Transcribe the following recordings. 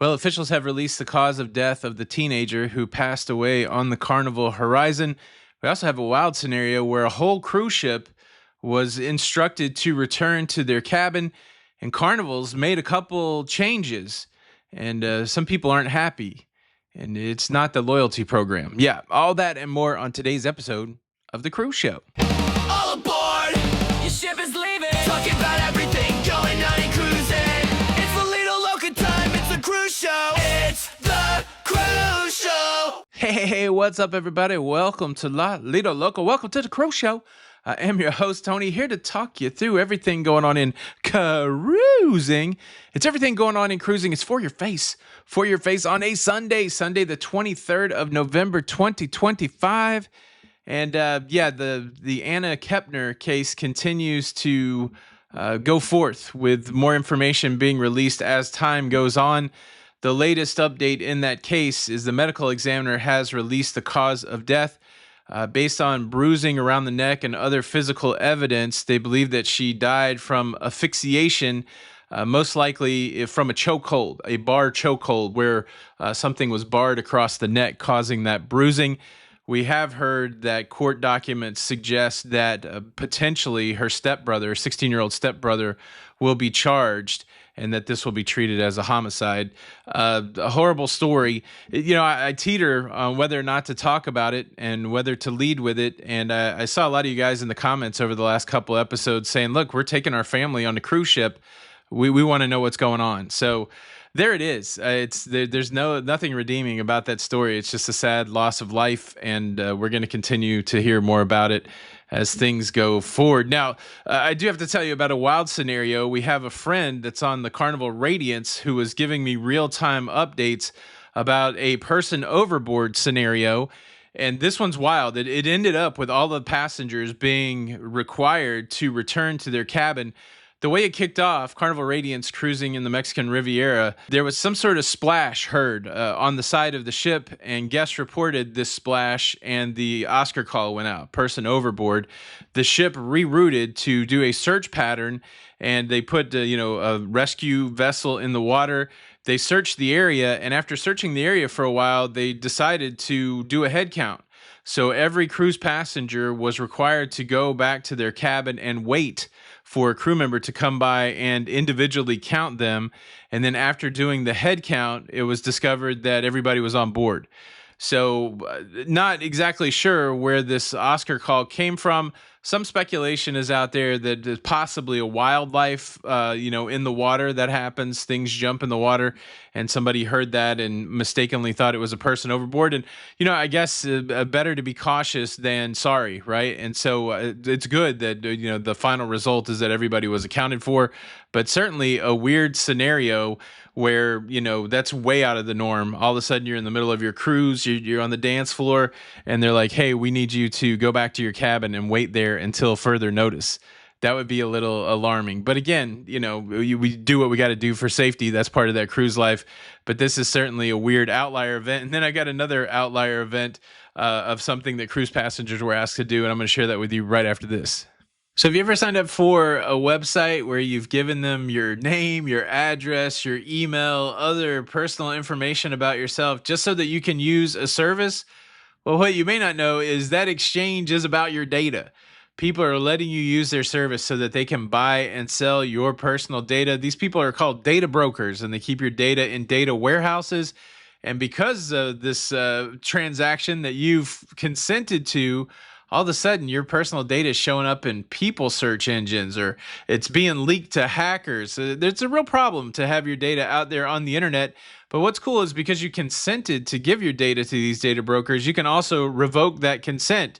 Well, officials have released the cause of death of the teenager who passed away on the Carnival Horizon. We also have a wild scenario where a whole cruise ship was instructed to return to their cabin, and Carnival's made a couple changes, and some people aren't happy. And it's not the loyalty program. Yeah, all that and more on today's episode of The Cruise Show. All aboard! Your ship is leaving. Talking about everything going on in cruising. It's the Lido Loca time. It's the cruise show. It's the cruise show. Hey, what's up, everybody? Welcome to Lido Loca. Welcome to The Cruise Show. I am your host, Tony, here to talk you through everything going on in cruising. It's everything going on in cruising. It's for your face on a Sunday the 23rd of November, 2025. And the Anna Kepner case continues to go forth with more information being released as time goes on. The latest update in that case is the medical examiner has released the cause of death. Based on bruising around the neck and other physical evidence, they believe that she died from asphyxiation, most likely from a chokehold, a bar chokehold, where something was barred across the neck, causing that bruising. We have heard that court documents suggest that potentially her stepbrother, 16-year-old stepbrother, will be charged, and that this will be treated as a homicide. A horrible story. I teeter on whether or not to talk about it and whether to lead with it. And I saw a lot of you guys in the comments over the last couple episodes saying, look, we're taking our family on the cruise ship. We want to know what's going on. So there it is. There's nothing redeeming about that story. It's just a sad loss of life, and we're going to continue to hear more about it as things go forward. Now, I do have to tell you about a wild scenario. We have a friend that's on the Carnival Radiance who is giving me real-time updates about a person overboard scenario, and this one's wild. It ended up with all the passengers being required to return to their cabin. The way it kicked off, Carnival Radiance cruising in the Mexican Riviera, there was some sort of splash heard on the side of the ship, and guests reported this splash, and the Oscar call went out, person overboard. The ship rerouted to do a search pattern, and they put a rescue vessel in the water. They searched the area, and after searching the area for a while, they decided to do a head count. So every cruise passenger was required to go back to their cabin and wait for a crew member to come by and individually count them. And then after doing the head count, it was discovered that everybody was on board. So not exactly sure where this Oscar call came from. Some speculation is out there that there's possibly a wildlife, in the water that happens. Things jump in the water, and somebody heard that and mistakenly thought it was a person overboard. And, I guess better to be cautious than sorry, right? And so it's good that, the final result is that everybody was accounted for. But certainly a weird scenario where, that's way out of the norm. All of a sudden you're in the middle of your cruise, you're on the dance floor, and they're like, hey, we need you to go back to your cabin and wait there until further notice. That would be a little alarming. But again, we do what we got to do for safety. That's part of that cruise life. But this is certainly a weird outlier event. And then I got another outlier event of something that cruise passengers were asked to do, and I'm going to share that with you right after this. So have you ever signed up for a website where you've given them your name, your address, your email, other personal information about yourself just so that you can use a service? Well, what you may not know is that exchange is about your data. People are letting you use their service so that they can buy and sell your personal data. These people are called data brokers, and they keep your data in data warehouses. And because of this transaction that you've consented to, all of a sudden your personal data is showing up in people search engines, or it's being leaked to hackers. It's a real problem to have your data out there on the internet. But what's cool is because you consented to give your data to these data brokers, you can also revoke that consent.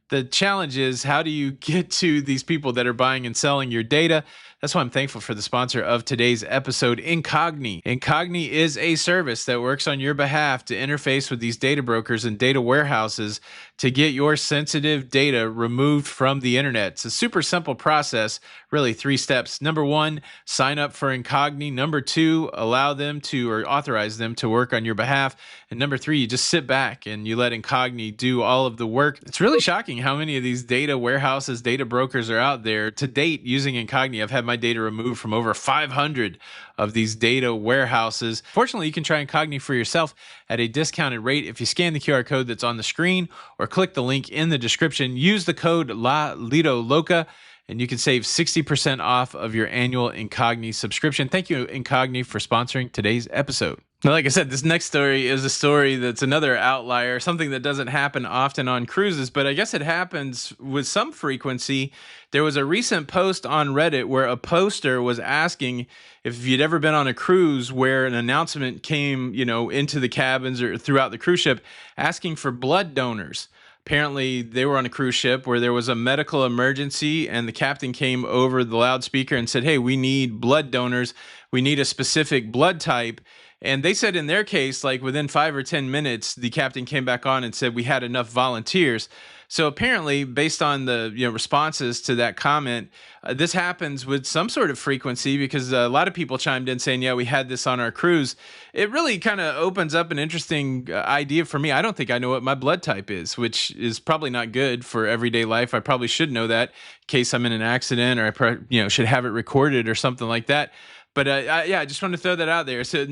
The challenge is, how do you get to these people that are buying and selling your data? That's why I'm thankful for the sponsor of today's episode, Incogni. Incogni is a service that works on your behalf to interface with these data brokers and data warehouses to get your sensitive data removed from the internet. It's a super simple process, really 3 steps. Number 1, sign up for Incogni. Number 2, allow them to, or authorize them to work on your behalf. And number 3, you just sit back and you let Incogni do all of the work. It's really shocking shocking how many of these data warehouses, data brokers are out there. To date, using Incogni, I've had my data removed from over 500 of these data warehouses. Fortunately, you can try Incogni for yourself at a discounted rate if you scan the QR code that's on the screen or click the link in the description. Use the code Lido Loca, and you can save 60% off of your annual Incogni subscription. Thank you, Incogni, for sponsoring today's episode. Now, like I said, this next story is a story that's another outlier, something that doesn't happen often on cruises, but I guess it happens with some frequency. There was a recent post on Reddit where a poster was asking if you'd ever been on a cruise where an announcement came, into the cabins or throughout the cruise ship asking for blood donors. Apparently, they were on a cruise ship where there was a medical emergency, and the captain came over the loudspeaker and said, "Hey, we need blood donors. We need a specific blood type." And they said in their case, like within 5 or 10 minutes, the captain came back on and said, "We had enough volunteers." So apparently, based on the responses to that comment, this happens with some sort of frequency, because a lot of people chimed in saying, "Yeah, we had this on our cruise." It really kind of opens up an interesting idea for me. I don't think I know what my blood type is, which is probably not good for everyday life. I probably should know that in case I'm in an accident, or I should have it recorded or something like that. But I just want to throw that out there. So,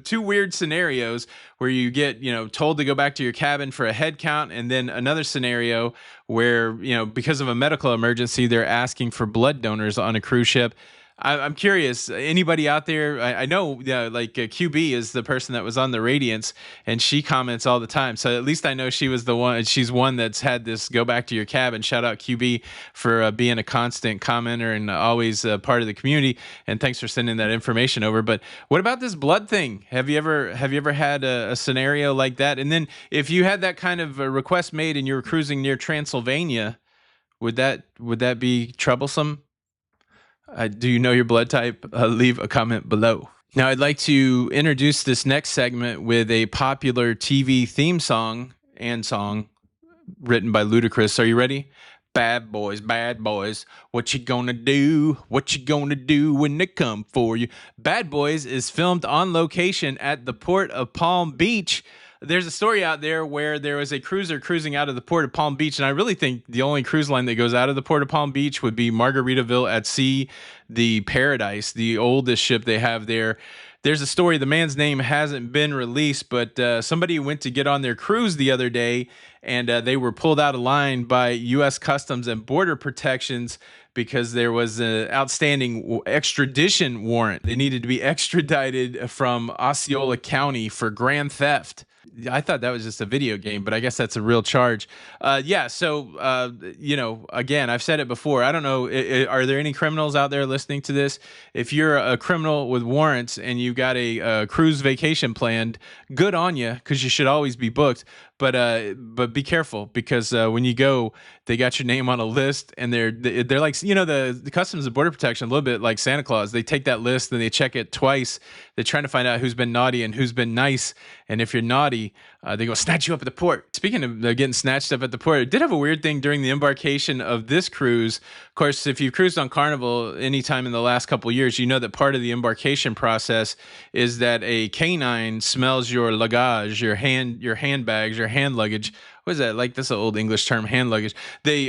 two weird scenarios where you get, told to go back to your cabin for a head count, and then another scenario where, because of a medical emergency, they're asking for blood donors on a cruise ship. I'm curious, anybody out there? I know, QB is the person that was on the Radiance, and she comments all the time. So at least I know she was the one. She's one that's had this go back to your cabin. Shout out QB for being a constant commenter and always part of the community. And thanks for sending that information over. But what about this blood thing? Have you ever had a scenario like that? And then if you had that kind of a request made and you were cruising near Transylvania, would that be troublesome? Do you know your blood type? Leave a comment below. Now, I'd like to introduce this next segment with a popular TV theme song written by Ludacris. Are you ready? Bad boys, what you gonna do? What you gonna do when they come for you? Bad Boys is filmed on location at the port of Palm Beach. There's a story out there where there was a cruiser cruising out of the port of Palm Beach, and I really think the only cruise line that goes out of the port of Palm Beach would be Margaritaville at Sea, the Paradise, the oldest ship they have there. There's a story, the man's name hasn't been released, but somebody went to get on their cruise the other day, and they were pulled out of line by U.S. Customs and Border Protections because there was an outstanding extradition warrant. They needed to be extradited from Osceola County for grand theft. I thought that was just a video game, but I guess that's a real charge. So, again, I've said it before. I don't know. Are there any criminals out there listening to this? If you're a criminal with warrants and you've got a cruise vacation planned, good on you, because you should always be booked. But be careful, because when you go, they got your name on a list, and they're like, the Customs and Border Protection, a little bit like Santa Claus. They take that list and they check it twice. They're trying to find out who's been naughty and who's been nice. And if you're naughty, they go snatch you up at the port. Speaking of getting snatched up at the port, it did have a weird thing during the embarkation of this cruise. Of course, if you've cruised on Carnival anytime in the last couple of years, you know that part of the embarkation process is that a canine smells your luggage, your handbags, your hand luggage. What is that? Like, this is an old English term, hand luggage. They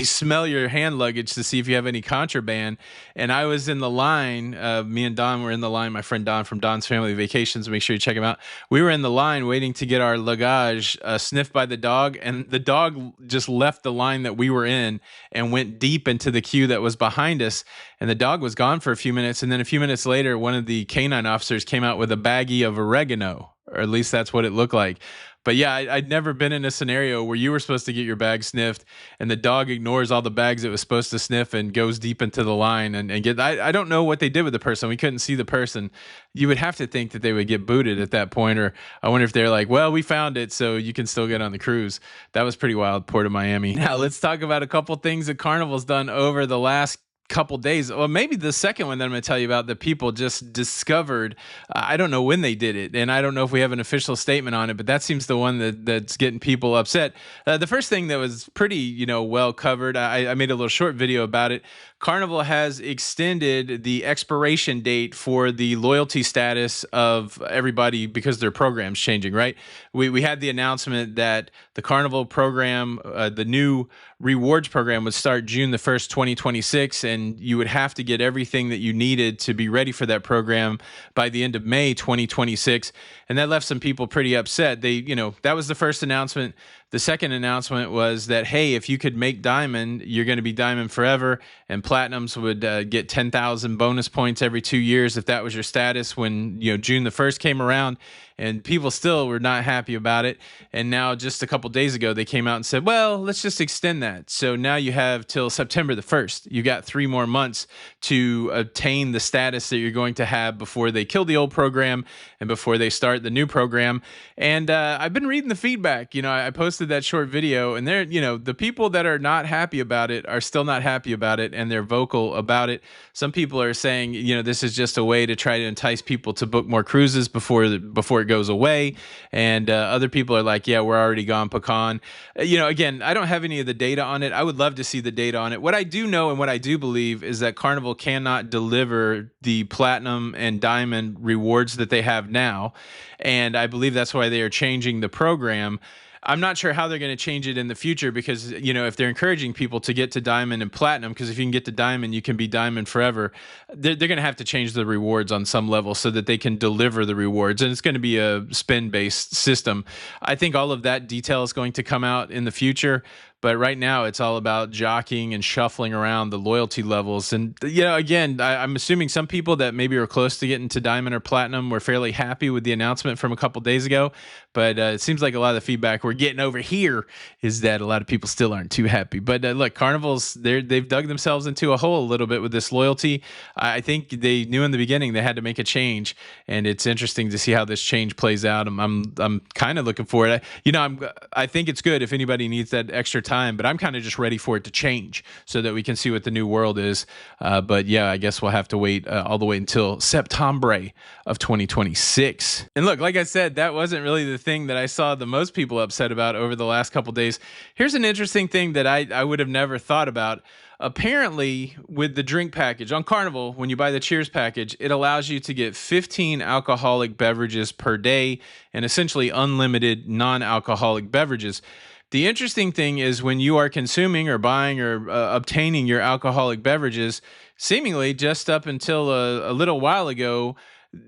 smell your hand luggage to see if you have any contraband. And I was in the line. Me and Don were in the line. My friend Don from Don's Family Vacations. Make sure you check him out. We were in the line waiting to get our luggage sniffed by the dog. And the dog just left the line that we were in and went deep into the queue that was behind us. And the dog was gone for a few minutes. And then a few minutes later, one of the canine officers came out with a baggie of oregano, or at least that's what it looked like. But yeah, I'd never been in a scenario where you were supposed to get your bag sniffed and the dog ignores all the bags it was supposed to sniff and goes deep into the line and get. I don't know what they did with the person. We couldn't see the person. You would have to think that they would get booted at that point, or I wonder if they're like, well, we found it, so you can still get on the cruise. That was pretty wild, Port of Miami. Now let's talk about a couple things that Carnival's done over the last couple days, or maybe the second one that I'm going to tell you about, that people just discovered. I don't know when they did it, and I don't know if we have an official statement on it, but that seems the one that's getting people upset. The first thing that was pretty, well covered. I made a little short video about it. Carnival has extended the expiration date for the loyalty status of everybody because their program's changing, right? We had the announcement that the Carnival program, the new rewards program, would start June the 1st, 2026, and you would have to get everything that you needed to be ready for that program by the end of May 2026. And that left some people pretty upset. That was the first announcement. The second announcement was that, hey, if you could make Diamond, you're going to be Diamond forever, and Platinums would get 10,000 bonus points every 2 years if that was your status when June the 1st came around. And people still were not happy about it. And now just a couple days ago, they came out and said, well, let's just extend that. So now you have till September the 1st. You got 3 more months to obtain the status that you're going to have before they kill the old program and before they start the new program. And I've been reading the feedback. I posted that short video, and the people that are not happy about it are still not happy about it, and they're vocal about it. Some people are saying, this is just a way to try to entice people to book more cruises before it goes away. And other people are like, yeah, we're already gone pecan. Again, I don't have any of the data on it. I would love to see the data on it. What I do know and what I do believe is that Carnival cannot deliver the platinum and diamond rewards that they have now. And I believe that's why they are changing the program. I'm not sure how they're going to change it in the future because, if they're encouraging people to get to diamond and platinum, because if you can get to diamond, you can be diamond forever, they're going to have to change the rewards on some level so that they can deliver the rewards. And it's going to be a spin-based system. I think all of that detail is going to come out in the future. But right now, it's all about jockeying and shuffling around the loyalty levels. And, again, I'm assuming some people that maybe are close to getting to diamond or platinum were fairly happy with the announcement from a couple days ago. But it seems like a lot of the feedback we're getting over here is that a lot of people still aren't too happy. But look, Carnival's, they've dug themselves into a hole a little bit with this loyalty. I think they knew in the beginning they had to make a change. And it's interesting to see how this change plays out. I'm kind of looking for it. I think it's good if anybody needs that extra time, but I'm kind of just ready for it to change so that we can see what the new world is. But yeah, I guess we'll have to wait all the way until September of 2026. And look, like I said, that wasn't really the thing that I saw the most people upset about over the last couple days. Here's an interesting thing that I would have never thought about. Apparently, with the drink package on Carnival, when you buy the Cheers package, it allows you to get 15 alcoholic beverages per day and essentially unlimited non-alcoholic beverages. The interesting thing is when you are consuming or buying or obtaining your alcoholic beverages, seemingly just up until a little while ago,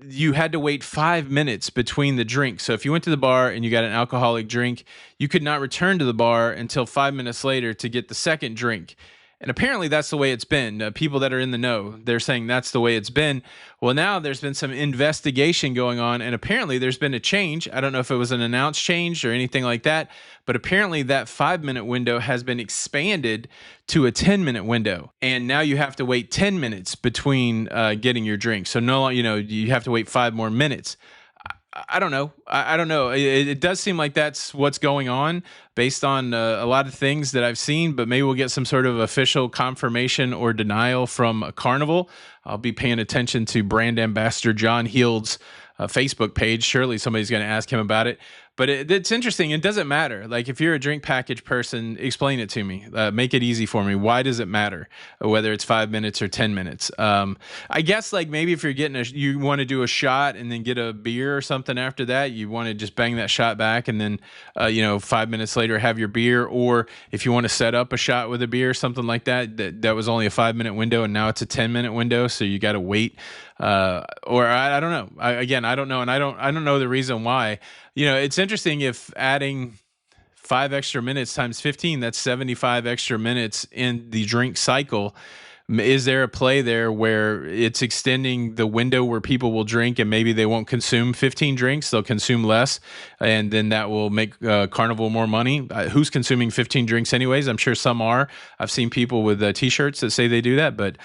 you had to wait 5 minutes between the drinks. So if you went to the bar and you got an alcoholic drink, you could not return to the bar until 5 minutes later to get the second drink. And apparently that's the way it's been. People that are in the know, they're saying that's the way it's been. Well, now there's been some investigation going on, and apparently there's been a change. I don't know if it was an announced change or anything like that, but apparently that 5-minute window has been expanded to a 10-minute window. And now you have to wait 10 minutes between getting your drink. So you have to wait 5 more minutes. I don't know. I don't know. It does seem like that's what's going on based on a lot of things that I've seen, but maybe we'll get some sort of official confirmation or denial from Carnival. I'll be paying attention to brand ambassador John Heald's Facebook page. Surely somebody's going to ask him about it. But it's interesting. It doesn't matter. Like, if you're a drink package person, explain it to me. Make it easy for me. Why does it matter whether it's 5 minutes or 10 minutes? I guess, like, maybe if you're you want to do a shot and then get a beer or something after that, you want to just bang that shot back and then, 5 minutes later have your beer. Or if you want to set up a shot with a beer, something like that was only a 5-minute window and now it's a 10-minute window. So you got to wait. Or I don't know. I don't know. And I don't know the reason why. It's interesting if adding 5 extra minutes times 15, that's 75 extra minutes in the drink cycle. Is there a play there where it's extending the window where people will drink and maybe they won't consume 15 drinks, they'll consume less, and then that will make Carnival more money? Who's consuming 15 drinks anyways? I'm sure some are. I've seen people with T-shirts that say they do that, but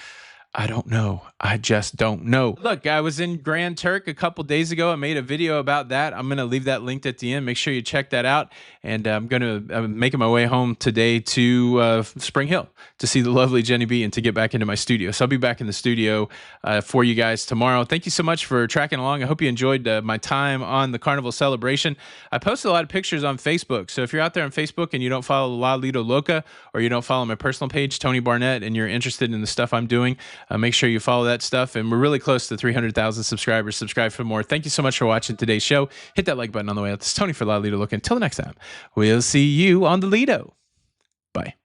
I don't know. I just don't know. Look, I was in Grand Turk a couple days ago. I made a video about that. I'm going to leave that linked at the end. Make sure you check that out. And I'm making my way home today to Spring Hill to see the lovely Jenny B and to get back into my studio. So I'll be back in the studio for you guys tomorrow. Thank you so much for tracking along. I hope you enjoyed my time on the Carnival celebration. I posted a lot of pictures on Facebook. So if you're out there on Facebook and you don't follow La Lido Loca, or you don't follow my personal page, Tony Barnett, and you're interested in the stuff I'm doing, make sure you follow that stuff. And we're really close to 300,000 subscribers. Subscribe for more. Thank you so much for watching today's show. Hit that like button on the way out. This is Tony for La Lido Loca. Until next time, we'll see you on the Lido. Bye.